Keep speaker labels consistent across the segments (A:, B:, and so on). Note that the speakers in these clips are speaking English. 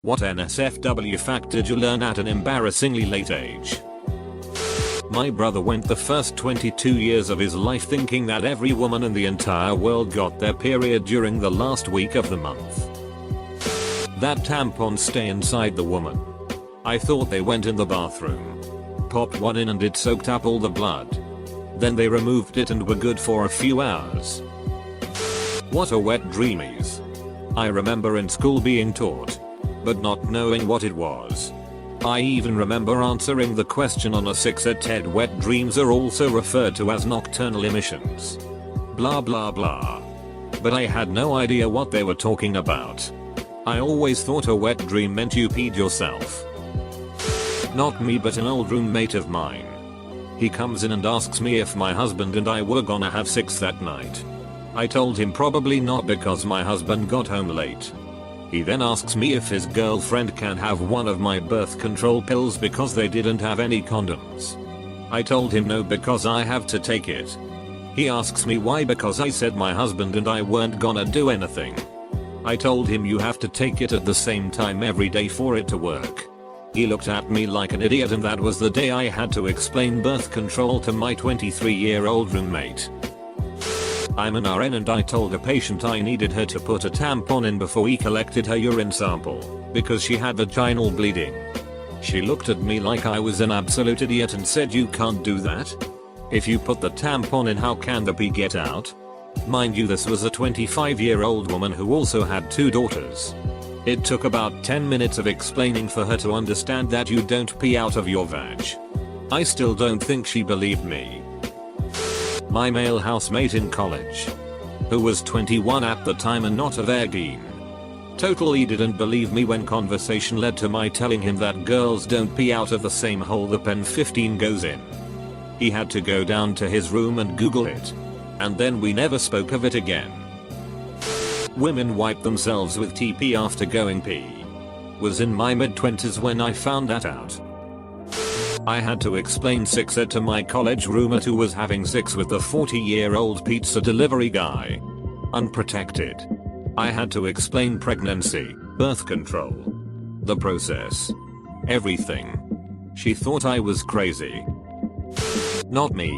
A: What NSFW fact did you learn at an embarrassingly late age? My brother went the first 22 years of his life thinking that every woman in the entire world got their period during the last week of the month. That tampons stay inside the woman. I thought they went in the bathroom, popped one in and it soaked up all the blood. Then they removed it and were good for a few hours. What a wet dream is. I remember in school being taught, but not knowing what it was. I even remember answering the question on a 6 at TED. Wet dreams are also referred to as nocturnal emissions. Blah blah blah. But I had no idea what they were talking about. I always thought a wet dream meant you peed yourself. Not me, but an old roommate of mine. He comes in and asks me if my husband and I were gonna have sex that night. I told him probably not because my husband got home late. He then asks me if his girlfriend can have one of my birth control pills because they didn't have any condoms. I told him no because I have to take it. He asks me why because I said my husband and I weren't gonna do anything. I told him you have to take it at the same time every day for it to work. He looked at me like an idiot, and that was the day I had to explain birth control to my 23-year-old roommate. I'm an RN and I told a patient I needed her to put a tampon in before we collected her urine sample because she had vaginal bleeding. She looked at me like I was an absolute idiot and said, "You can't do that. If you put the tampon in, how can the pee get out?" Mind you, this was a 25-year-old woman who also had 2 daughters. It took about 10 minutes of explaining for her to understand that you don't pee out of your vag. I still don't think she believed me. My male housemate in college, who was 21 at the time and not a virgin, totally didn't believe me when conversation led to my telling him that girls don't pee out of the same hole the pen 15 goes in. He had to go down to his room and Google it. And then we never spoke of it again. Women wipe themselves with TP after going pee. Was in my mid-20s when I found that out. I had to explain sex ed to my college roommate who was having sex with the 40-year-old pizza delivery guy. Unprotected. I had to explain pregnancy, birth control, the process, everything. She thought I was crazy. Not me.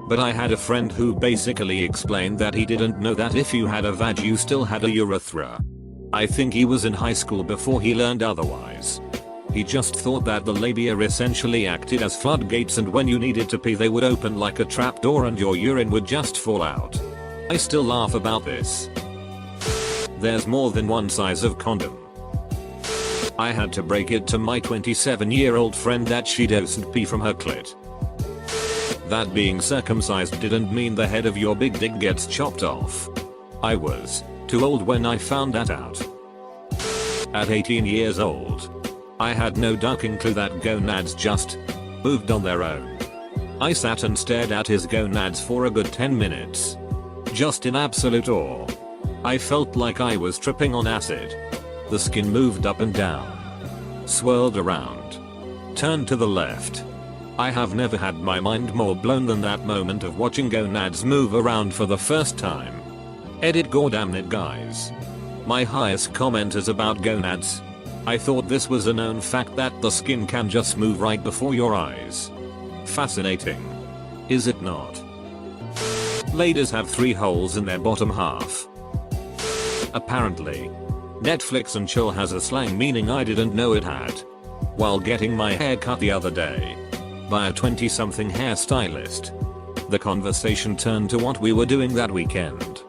A: But I had a friend who basically explained that he didn't know that if you had a vag you still had a urethra. I think he was in high school before he learned otherwise. He just thought that the labia essentially acted as floodgates, and when you needed to pee they would open like a trapdoor and your urine would just fall out. I still laugh about this. There's more than one size of condom. I had to break it to my 27-year-old friend that she doesn't pee from her clit. That being circumcised didn't mean the head of your big dick gets chopped off. I was too old when I found that out. At 18 years old, I had no ducking clue that gonads just moved on their own. I sat and stared at his gonads for a good 10 minutes. Just in absolute awe. I felt like I was tripping on acid. The skin moved up and down, swirled around, turned to the left. I have never had my mind more blown than that moment of watching gonads move around for the first time. Edit goddamn guys. My highest comment is about gonads. I thought this was a known fact that the skin can just move right before your eyes. Fascinating. Is it not? Ladies have 3 holes in their bottom half. Apparently. Netflix and chill has a slang meaning I didn't know it had. While getting my hair cut the other day by a 20-something hairstylist, the conversation turned to what we were doing that weekend.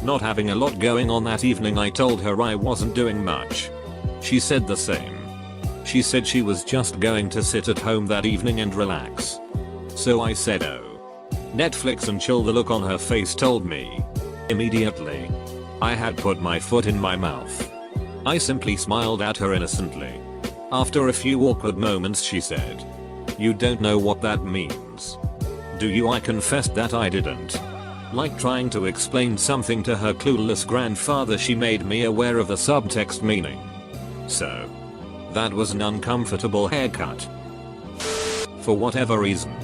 A: Not having a lot going on that evening, I told her I wasn't doing much. She said the same. She said she was just going to sit at home that evening and relax. So I said, "Oh, Netflix and chill." The look on her face told me immediately I had put my foot in my mouth. I simply smiled at her innocently. After a few awkward moments she said, "You don't know what that means, do you?" I confessed that I didn't. Like trying to explain something to her clueless grandfather, she made me aware of the subtext meaning. So, that was an uncomfortable haircut. For whatever reason,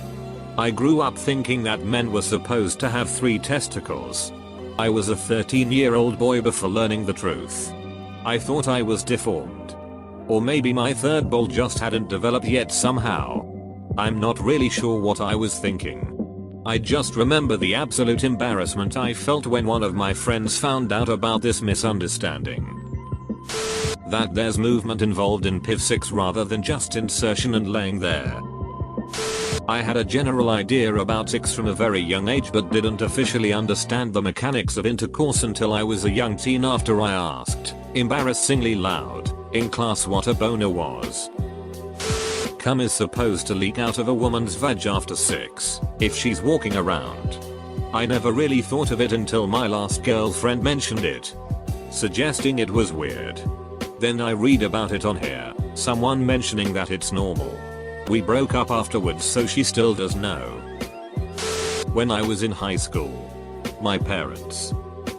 A: I grew up thinking that men were supposed to have 3 testicles. I was a 13-year-old boy before learning the truth. I thought I was deformed. Or maybe my third ball just hadn't developed yet somehow. I'm not really sure what I was thinking. I just remember the absolute embarrassment I felt when one of my friends found out about this misunderstanding. That there's movement involved in PIV6 rather than just insertion and laying there. I had a general idea about sex from a very young age but didn't officially understand the mechanics of intercourse until I was a young teen after I asked, embarrassingly loud, in class what a boner was. Cum is supposed to leak out of a woman's vag after sex, if she's walking around. I never really thought of it until my last girlfriend mentioned it, suggesting it was weird. Then I read about it on here, someone mentioning that it's normal. We broke up afterwards so she still does know. When I was in high school, my parents,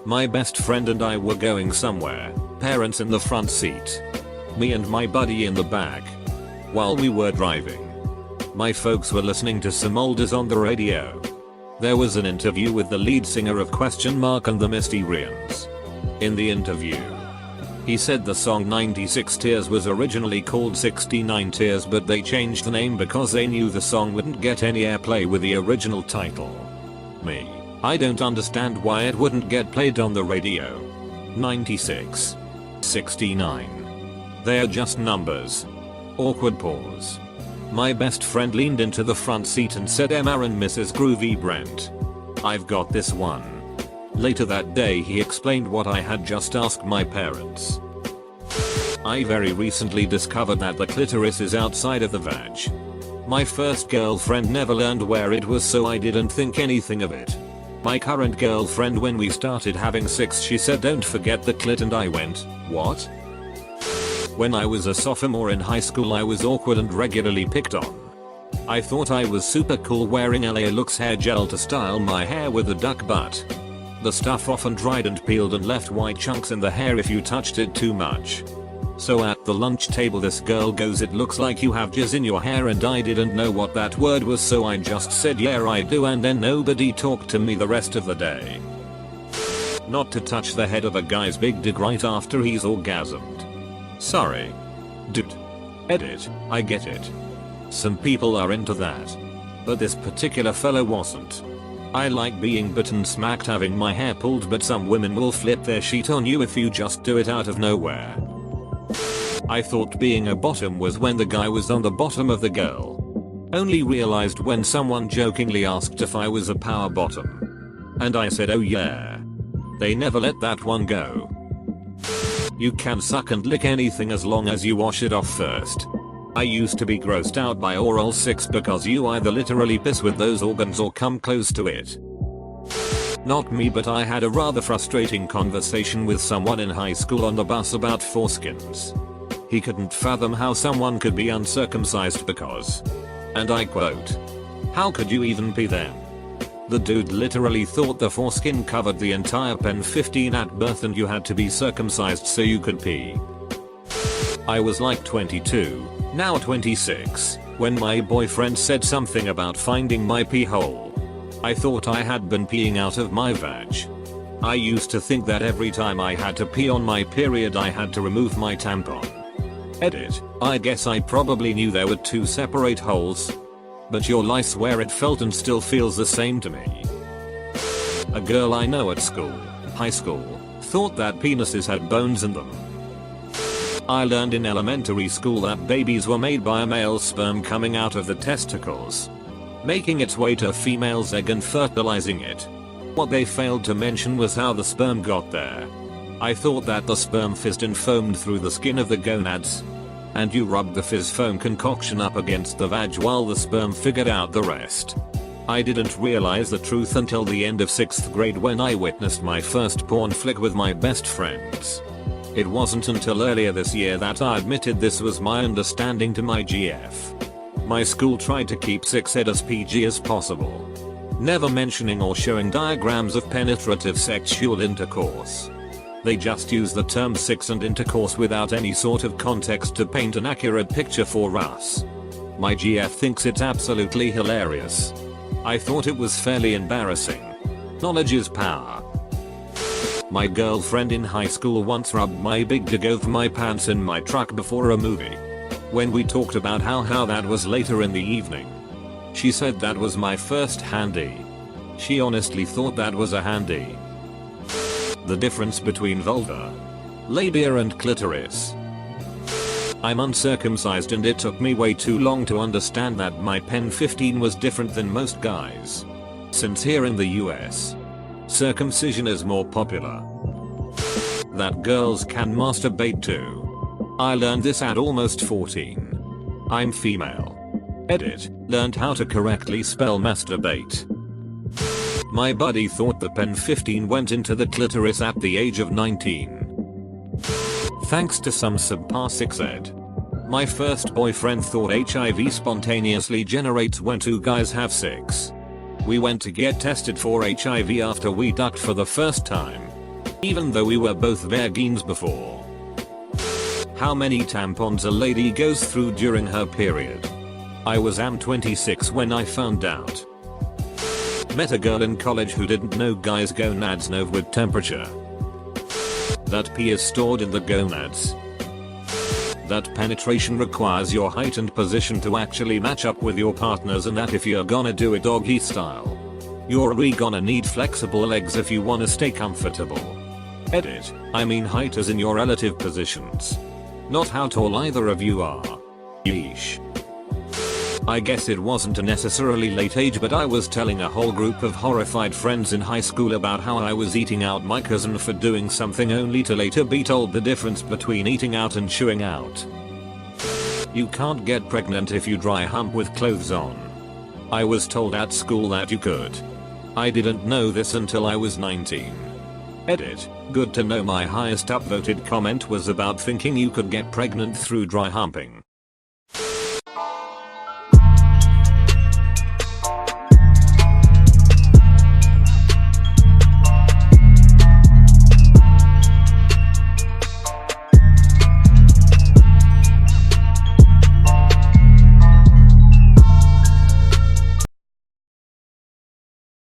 A: my best friend and I were going somewhere, parents in the front seat, me and my buddy in the back. While we were driving, my folks were listening to some oldies on the radio. There was an interview with the lead singer of and the Mysterians. In the interview, he said the song 96 Tears was originally called 69 Tears but they changed the name because they knew the song wouldn't get any airplay with the original title. Me, I don't understand why it wouldn't get played on the radio. 96. 69. They're just numbers. Awkward pause. My best friend leaned into the front seat and said Emma and Mrs. Groovy Brent. I've got this one. Later that day he explained what I had just asked my parents. I very recently discovered that the clitoris is outside of the vag. My first girlfriend never learned where it was so I didn't think anything of it. My current girlfriend, when we started having sex, she said don't forget the clit and I went, what? When I was a sophomore in high school I was awkward and regularly picked on. I thought I was super cool wearing LA Looks hair gel to style my hair with a duck butt. The stuff often dried and peeled and left white chunks in the hair if you touched it too much. So at the lunch table this girl goes, it looks like you have jizz in your hair, and I didn't know what that word was so I just said yeah I do, and then nobody talked to me the rest of the day. Not to touch the head of a guy's big dick right after he's orgasmed. Sorry. Dude. Edit, I get it. Some people are into that. But this particular fellow wasn't. I like being bitten, smacked, having my hair pulled, but some women will flip their sheet on you if you just do it out of nowhere. I thought being a bottom was when the guy was on the bottom of the girl. Only realized when someone jokingly asked if I was a power bottom. And I said oh yeah. They never let that one go. You can suck and lick anything as long as you wash it off first. I used to be grossed out by oral sex because you either literally piss with those organs or come close to it. Not me, but I had a rather frustrating conversation with someone in high school on the bus about foreskins. He couldn't fathom how someone could be uncircumcised because, and I quote, how could you even pee them? The dude literally thought the foreskin covered the entire pen 15 at birth and you had to be circumcised so you could pee. I was like 22, now 26, when my boyfriend said something about finding my pee hole. I thought I had been peeing out of my vag. I used to think that every time I had to pee on my period I had to remove my tampon. Edit, I guess I probably knew there were two separate holes. But your lie, swear it felt and still feels the same to me. A girl I know at school, high school, thought that penises had bones in them. I learned in elementary school that babies were made by a male's sperm coming out of the testicles, making its way to a female's egg and fertilizing it. What they failed to mention was how the sperm got there. I thought that the sperm fizzed and foamed through the skin of the gonads, and you rubbed the fizz foam concoction up against the vag while the sperm figured out the rest. I didn't realize the truth until the end of 6th grade when I witnessed my first porn flick with my best friends. It wasn't until earlier this year that I admitted this was my understanding to my GF. My school tried to keep sex ed as PG as possible, never mentioning or showing diagrams of penetrative sexual intercourse. They just use the term sex and intercourse without any sort of context to paint an accurate picture for us. My GF thinks it's absolutely hilarious. I thought it was fairly embarrassing. Knowledge is power. My girlfriend in high school once rubbed my big dig over my pants in my truck before a movie. When we talked about how that was later in the evening, she said that was my first handy. She honestly thought that was a handy. The difference between vulva, labia and clitoris. I'm uncircumcised and it took me way too long to understand that my pen 15 was different than most guys. Since here in the US, circumcision is more popular. That girls can masturbate too. I learned this at almost 14. I'm female. Edit, learned how to correctly spell masturbate. My buddy thought the pen 15 went into the clitoris at the age of 19. Thanks to some subpar sex ed. My first boyfriend thought HIV spontaneously generates when two guys have sex. We went to get tested for HIV after we ducked for the first time, even though we were both virgins before. How many tampons a lady goes through during her period? I was 26 when I found out. Met a girl in college who didn't know guys' gonads know with temperature. That pee is stored in the gonads. That penetration requires your height and position to actually match up with your partners, and that if you're gonna do it doggy style, you're really gonna need flexible legs if you wanna stay comfortable. Edit, I mean height as in your relative positions, not how tall either of you are. Yeesh. I guess it wasn't a necessarily late age, but I was telling a whole group of horrified friends in high school about how I was eating out my cousin for doing something, only to later be told the difference between eating out and chewing out. You can't get pregnant if you dry hump with clothes on. I was told at school that you could. I didn't know this until I was 19. Edit, good to know. My highest upvoted comment was about thinking you could get pregnant through dry humping.